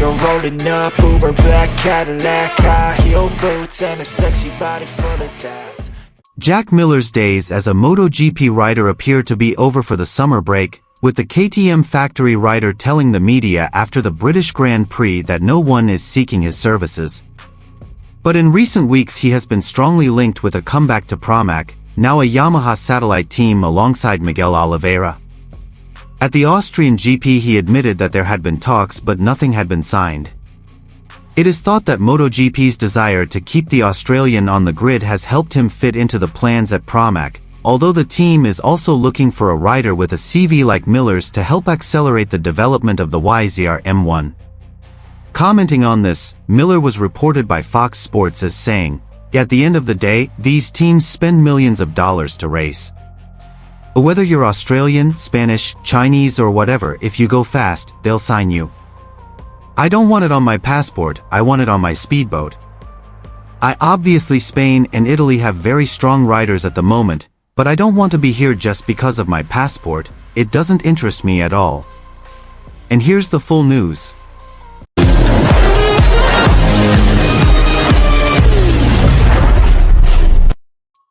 You're rolling up, Uber black Cadillac, high heel boots, and a sexy body full of tats. Jack Miller's days as a MotoGP rider appear to be over for the summer break, with the KTM factory rider telling the media after the British Grand Prix that no one is seeking his services. But in recent weeks he has been strongly linked with a comeback to Pramac, now a Yamaha satellite team alongside Miguel Oliveira. At the Austrian GP he admitted that there had been talks but nothing had been signed. It is thought that MotoGP's desire to keep the Australian on the grid has helped him fit into the plans at Pramac, although the team is also looking for a rider with a CV like Miller's to help accelerate the development of the YZR M1. Commenting on this, Miller was reported by Fox Sports as saying, "At the end of the day, these teams spend millions of dollars to race. Whether you're Australian, Spanish, Chinese or whatever, if you go fast, they'll sign you. I don't want it on my passport, I want it on my speedboat. Obviously Spain and Italy have very strong riders at the moment, but I don't want to be here just because of my passport, it doesn't interest me at all." And here's the full news.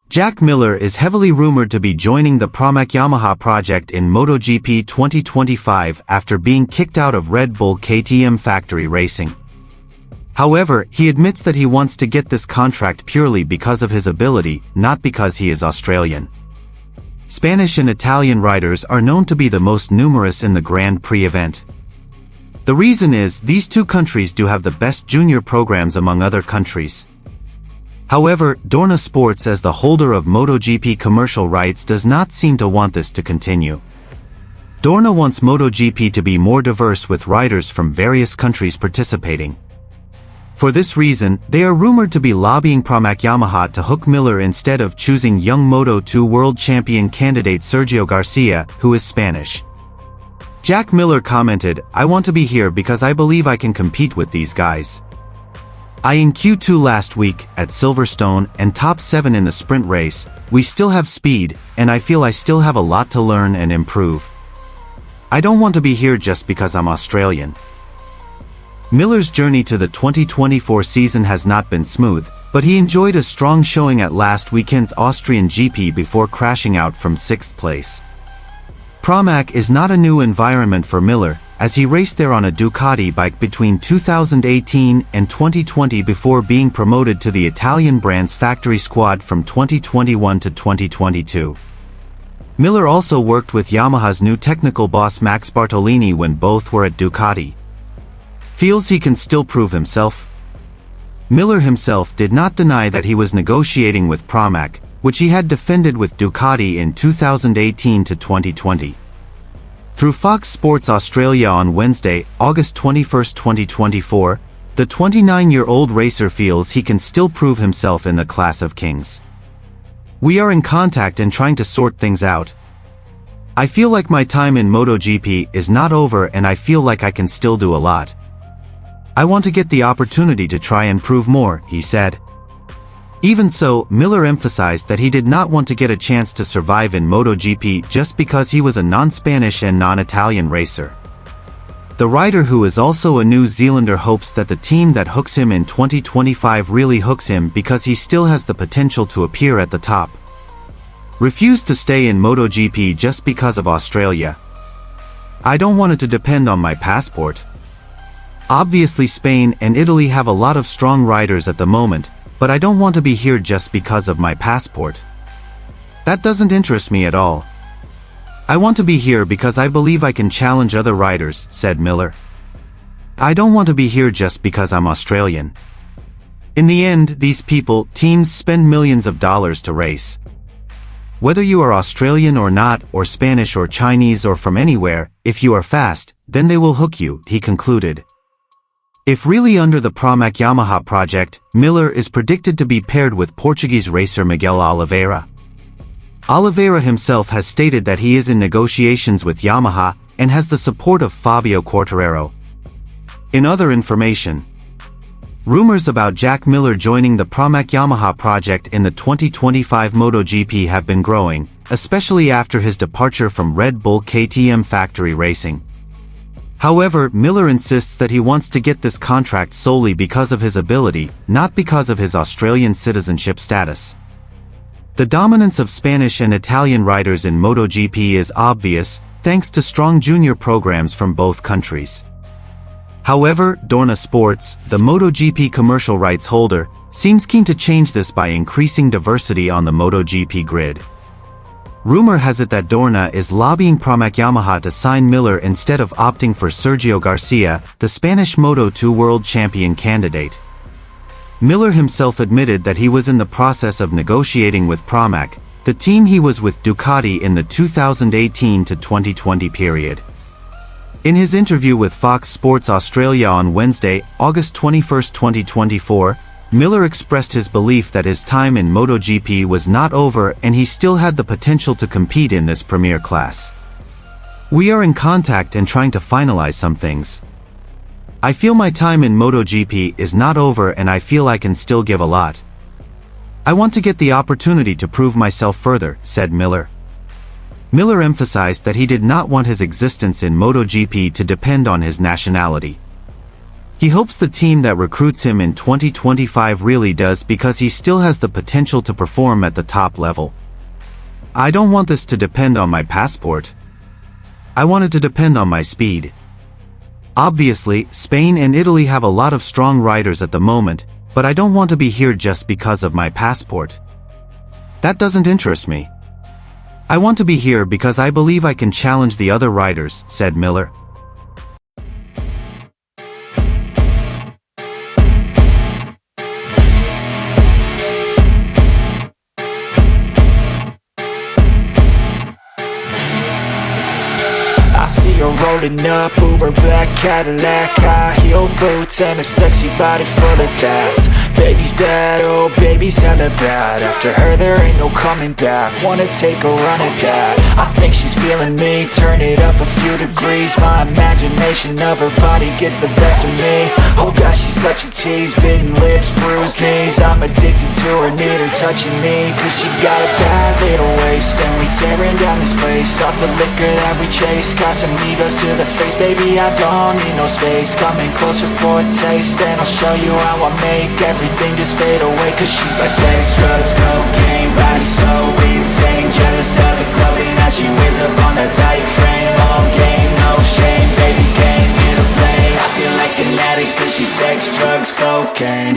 Jack Miller is heavily rumored to be joining the Pramac Yamaha project in MotoGP 2025 after being kicked out of Red Bull KTM factory racing. However, he admits that he wants to get this contract purely because of his ability, not because he is Australian. Spanish and Italian riders are known to be the most numerous in the Grand Prix event. The reason is, these two countries do have the best junior programs among other countries. However, Dorna Sports, as the holder of MotoGP commercial rights, does not seem to want this to continue. Dorna wants MotoGP to be more diverse with riders from various countries participating. For this reason, they are rumored to be lobbying Pramac Yamaha to hook Miller instead of choosing young Moto2 world champion candidate Sergio Garcia, who is Spanish. Jack Miller commented, "I want to be here because I believe I can compete with these guys. In Q2 last week, at Silverstone, and top 7 in the sprint race, we still have speed, and I feel I still have a lot to learn and improve. I don't want to be here just because I'm Australian." Miller's journey to the 2024 season has not been smooth, but he enjoyed a strong showing at last weekend's Austrian GP before crashing out from 6th place. Pramac is not a new environment for Miller, as he raced there on a Ducati bike between 2018 and 2020 before being promoted to the Italian brand's factory squad from 2021 to 2022. Miller also worked with Yamaha's new technical boss Max Bartolini when both were at Ducati. Feels he can still prove himself? Miller himself did not deny that he was negotiating with Pramac, which he had defended with Ducati in 2018 to 2020. Through Fox Sports Australia on Wednesday, August 21, 2024, the 29-year-old racer feels he can still prove himself in the class of kings. "We are in contact and trying to sort things out. I feel like my time in MotoGP is not over and I feel like I can still do a lot. I want to get the opportunity to try and prove more," he said. Even so, Miller emphasized that he did not want to get a chance to survive in MotoGP just because he was a non-Spanish and non-Italian racer. The rider, who is also a New Zealander, hopes that the team that hooks him in 2025 really hooks him because he still has the potential to appear at the top. "Refused to stay in MotoGP just because of Australia. I don't want it to depend on my passport. Obviously Spain and Italy have a lot of strong riders at the moment, but I don't want to be here just because of my passport. That doesn't interest me at all. I want to be here because I believe I can challenge other riders," said Miller. "I don't want to be here just because I'm Australian. In the end, these people, teams spend millions of dollars to race. Whether you are Australian or not, or Spanish or Chinese or from anywhere, if you are fast, then they will hook you," he concluded. If really under the Pramac Yamaha project, Miller is predicted to be paired with Portuguese racer Miguel Oliveira. Oliveira himself has stated that he is in negotiations with Yamaha and has the support of Fabio Quartararo. In other information, rumors about Jack Miller joining the Pramac Yamaha project in the 2025 MotoGP have been growing, especially after his departure from Red Bull KTM factory racing. However, Miller insists that he wants to get this contract solely because of his ability, not because of his Australian citizenship status. The dominance of Spanish and Italian riders in MotoGP is obvious, thanks to strong junior programs from both countries. However, Dorna Sports, the MotoGP commercial rights holder, seems keen to change this by increasing diversity on the MotoGP grid. Rumor has it that Dorna is lobbying Pramac Yamaha to sign Miller instead of opting for Sergio Garcia, the Spanish Moto2 world champion candidate. Miller himself admitted that he was in the process of negotiating with Pramac, the team he was with Ducati in the 2018 to 2020 period. In his interview with Fox Sports Australia on Wednesday, August 21, 2024, Miller expressed his belief that his time in MotoGP was not over and he still had the potential to compete in this premier class. "We are in contact and trying to finalize some things. I feel my time in MotoGP is not over and I feel I can still give a lot. I want to get the opportunity to prove myself further," said Miller. Miller emphasized that he did not want his existence in MotoGP to depend on his nationality. He hopes the team that recruits him in 2025 really does because he still has the potential to perform at the top level. "I don't want this to depend on my passport. I want it to depend on my speed. Obviously, Spain and Italy have a lot of strong riders at the moment, but I don't want to be here just because of my passport. That doesn't interest me. I want to be here because I believe I can challenge the other riders," said Miller. I see her rolling up, Uber black Cadillac, high heel boots and a sexy body full of tats. Baby's bad, oh baby's hella bad. After her there ain't no coming back. Wanna take a run at that. I think she's feeling me, turn it up a few degrees. My imagination of her body gets the best of me. Oh gosh, she's such a tease, bitten lips, bruised knees. I'm addicted to her, need her touching me, cause she got a bad little waist. And we tearing down this place, off the liquor that we chase. Casamigos to the face, baby, I don't need no space. Coming closer for a taste, and I'll show you how I make everything just fade away. Cause she's like sex, drugs, cocaine, body so insane. Jealous of the clothing that she wears up on that tight frame. All game, no shame, baby came here to play. I feel like an addict cause she's sex, drugs, cocaine.